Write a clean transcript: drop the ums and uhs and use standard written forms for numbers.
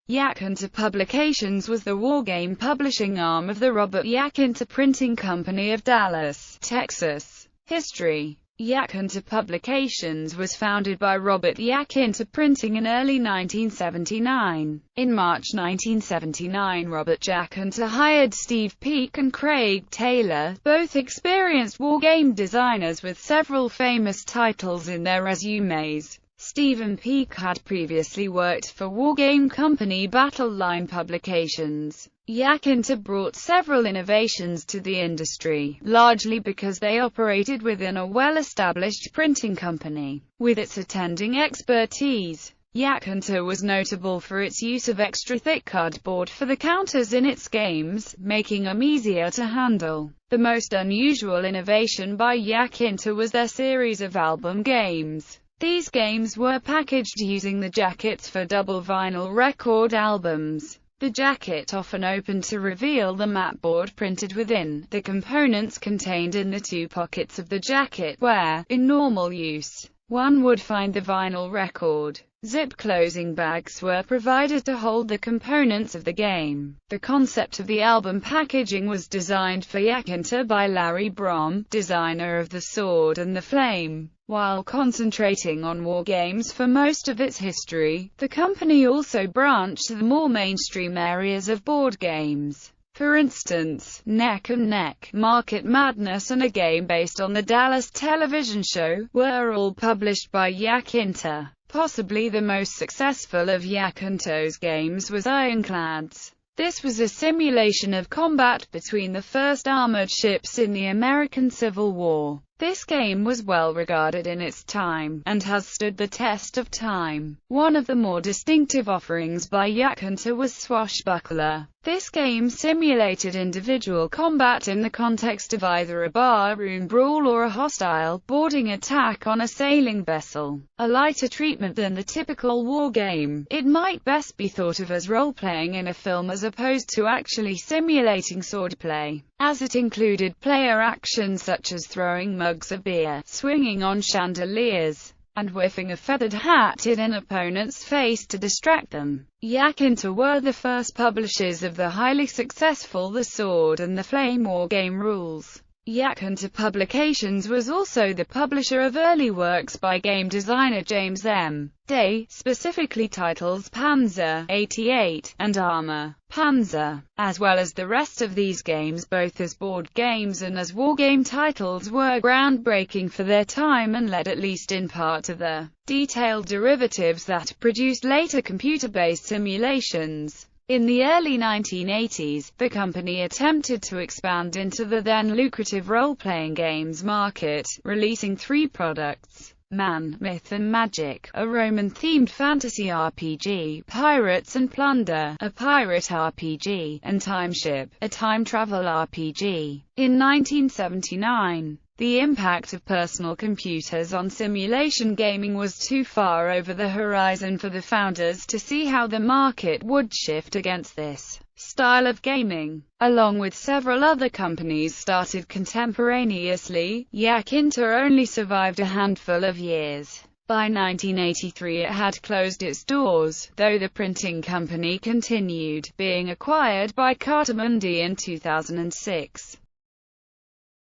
Yaquinto Publications was the wargame publishing arm of the Robert Yaquinto Printing Company of Dallas, Texas. History. Yaquinto Publications was founded by Robert Yaquinto Printing in early 1979. In March 1979, Robert Yaquinto hired Steve Peek and Craig Taylor, both experienced wargame designers with several famous titles in their resumes. Steve and Peek had previously worked for wargame company Battle Line Publications. Yaquinto brought several innovations to the industry, largely because they operated within a well-established printing company. With its attending expertise, Yaquinto was notable for its use of extra-thick cardboard for the counters in its games, making them easier to handle. The most unusual innovation by Yaquinto was their series of album games. These games were packaged using the jackets for double vinyl record albums. The jacket often opened to reveal the mapboard printed within. The components contained in the two pockets of the jacket where, in normal use, one would find the vinyl record. Zip closing bags were provided to hold the components of the game. The concept of the album packaging was designed for Yaquinto by Larry Brom, designer of The Sword and the Flame. While concentrating on wargames for most of its history, the company also branched to the more mainstream areas of board games. For instance, Neck and Neck, Market Madness and a game based on the Dallas television show, were all published by Yaquinto. Possibly the most successful of Yaquinto's games was Ironclads. This was a simulation of combat between the first armored ships in the American Civil War. This game was well regarded in its time, and has stood the test of time. One of the more distinctive offerings by Yaquinto was Swashbuckler. This game simulated individual combat in the context of either a barroom brawl or a hostile, boarding attack on a sailing vessel. A lighter treatment than the typical war game, it might best be thought of as role-playing in a film as opposed to actually simulating swordplay, as it included player actions such as throwing mugs of beer, swinging on chandeliers, and whiffing a feathered hat in an opponent's face to distract them. Yaquinto were the first publishers of the highly successful The Sword and the Flame wargame rules. Yaquinto Publications was also the publisher of early works by game designer James M. Day, specifically titles Panzer 88 and Armor Panzer, as well as the rest of these games both as board games and as wargame titles were groundbreaking for their time and led at least in part to the detailed derivatives that produced later computer-based simulations. In the early 1980s, the company attempted to expand into the then lucrative role-playing games market, releasing 3 products: Man, Myth and Magic, a Roman-themed fantasy RPG, Pirates and Plunder, a pirate RPG, and Timeship, a time travel RPG. In 1979, the impact of personal computers on simulation gaming was too far over the horizon for the founders to see how the market would shift against this style of gaming. Along with several other companies started contemporaneously, Yaquinto only survived a handful of years. By 1983 it had closed its doors, though the printing company continued, being acquired by Cartamundi in 2006.